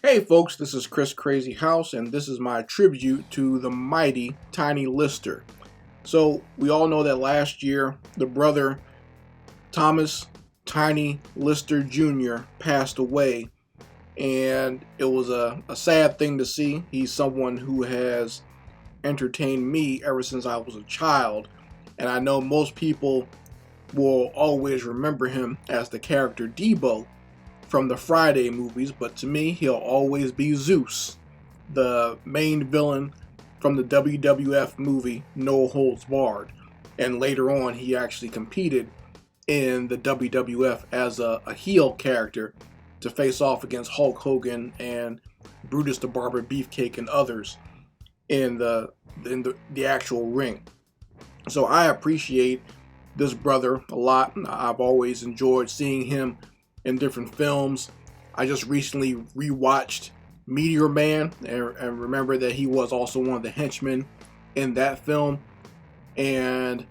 Hey folks, this is Chris Crazyhouse, and this is my tribute to the mighty Tiny Lister. So, we all know that last year, the brother Thomas Tiny Lister Jr. passed away, and it was a sad thing to see. He's someone who has entertained me ever since I was a child, and I know most people will always remember him as the character Debo from the Friday movies, but to me, he'll always be Zeus, the main villain from the WWF movie No Holds Barred. And later on, he actually competed in the WWF as a heel character to face off against Hulk Hogan and Brutus the Barber Beefcake and others in the actual ring. So I appreciate this brother a lot. I've always enjoyed seeing him in different films. I just recently rewatched Meteor Man and remember that he was also one of the henchmen in that film. And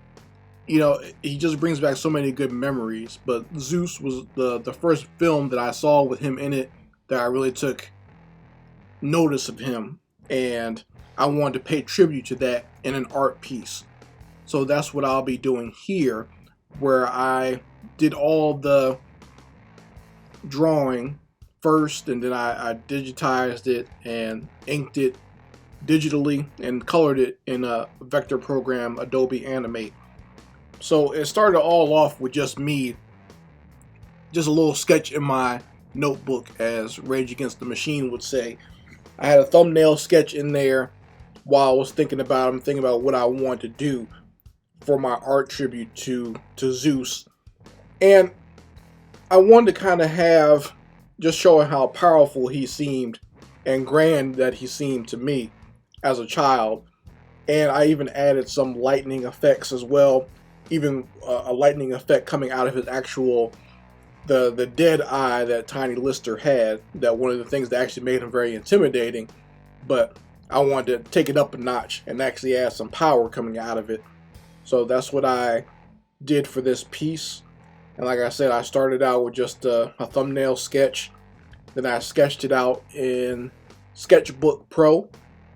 you know, he just brings back so many good memories. But Zeus was the first film that I saw with him in it that I really took notice of him, and I wanted to pay tribute to that in an art piece. So that's what I'll be doing here, where I did all the drawing first, and then I digitized it and inked it digitally and colored it in a vector program, Adobe Animate. So it started all off with just me, just a little sketch in my notebook, as Rage Against the Machine would say. I had a thumbnail sketch in there while I was thinking about what I wanted to do for my art tribute to Zeus. And I wanted to kind of have, just showing how powerful he seemed and grand that he seemed to me as a child. And I even added some lightning effects as well, even a lightning effect coming out of his actual, the dead eye that Tiny Lister had, that one of the things that actually made him very intimidating. But I wanted to take it up a notch and actually add some power coming out of it. So that's what I did for this piece. And like I said, I started out with just a thumbnail sketch. Then I sketched it out in Sketchbook Pro,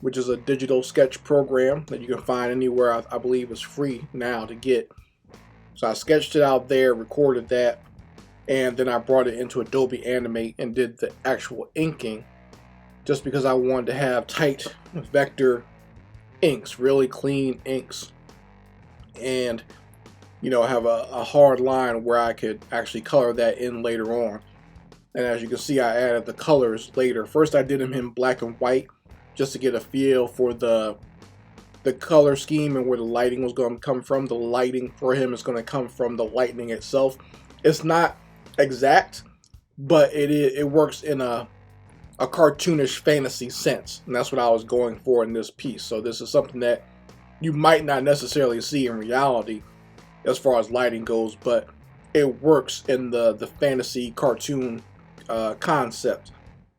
which is a digital sketch program that you can find anywhere. I believe it's free now to get. So I sketched it out there, recorded that, and then I brought it into Adobe Animate and did the actual inking, just because I wanted to have tight vector inks, really clean inks, and you know, have a hard line where I could actually color that in later on. And as you can see, I added the colors later. First I did them in black and white just to get a feel for the color scheme and where the lighting was going to come from. The lighting for him is going to come from the lightning itself. It's not exact, but it works in a cartoonish fantasy sense, and that's what I was going for in this piece. So this is something that you might not necessarily see in reality as far as lighting goes, but it works in the fantasy cartoon concept.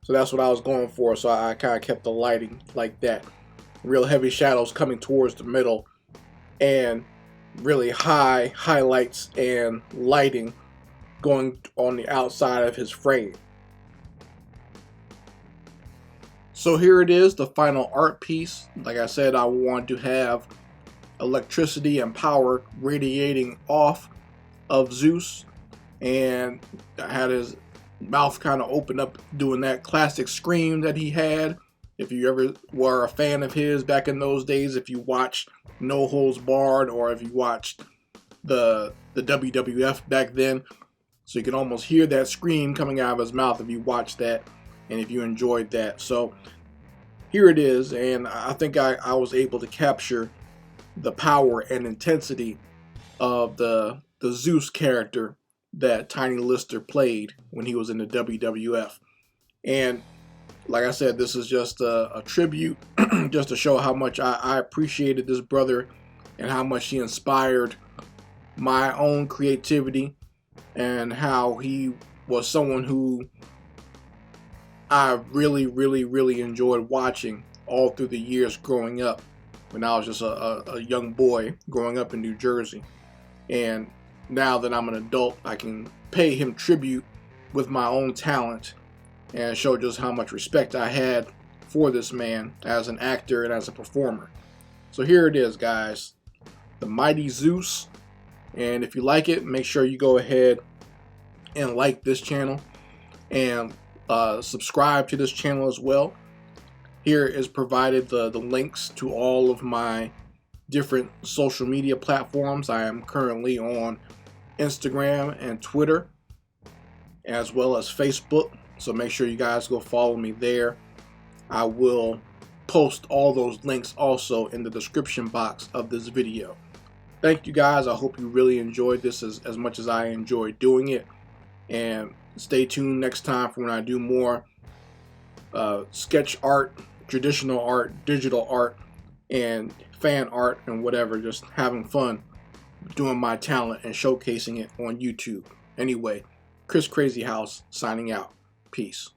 So that's what I was going for. So I kind of kept the lighting like that. Real heavy shadows coming towards the middle, and really high highlights and lighting going on the outside of his frame. So here it is, the final art piece. Like I said, I wanted to have electricity and power radiating off of Zeus, and I had his mouth kind of open up doing that classic scream that he had. If you ever were a fan of his back in those days, if you watched No Holds Barred, or if you watched the WWF back then, so you can almost hear that scream coming out of his mouth if you watched that and if you enjoyed that. So here it is, and I think I was able to capture the power and intensity of the Zeus character that Tiny Lister played when he was in the WWF. And like I said, this is just a tribute, just to show how much I appreciated this brother and how much he inspired my own creativity, and how he was someone who I really, really, really enjoyed watching all through the years growing up, when I was just a young boy growing up in New Jersey. And now that I'm an adult, I can pay him tribute with my own talent and show just how much respect I had for this man as an actor and as a performer. So here it is, guys, the Mighty Zeus. And if you like it, make sure you go ahead and like this channel and subscribe to this channel as well. Here is provided the links to all of my different social media platforms. I am currently on Instagram and Twitter, as well as Facebook. So make sure you guys go follow me there. I will post all those links also in the description box of this video. Thank you guys. I hope you really enjoyed this as much as I enjoyed doing it. And stay tuned next time for when I do more sketch art, traditional art, digital art, and fan art and whatever. Just having fun doing my talent and showcasing it on YouTube. Anyway, Crazyhouse signing out. Peace.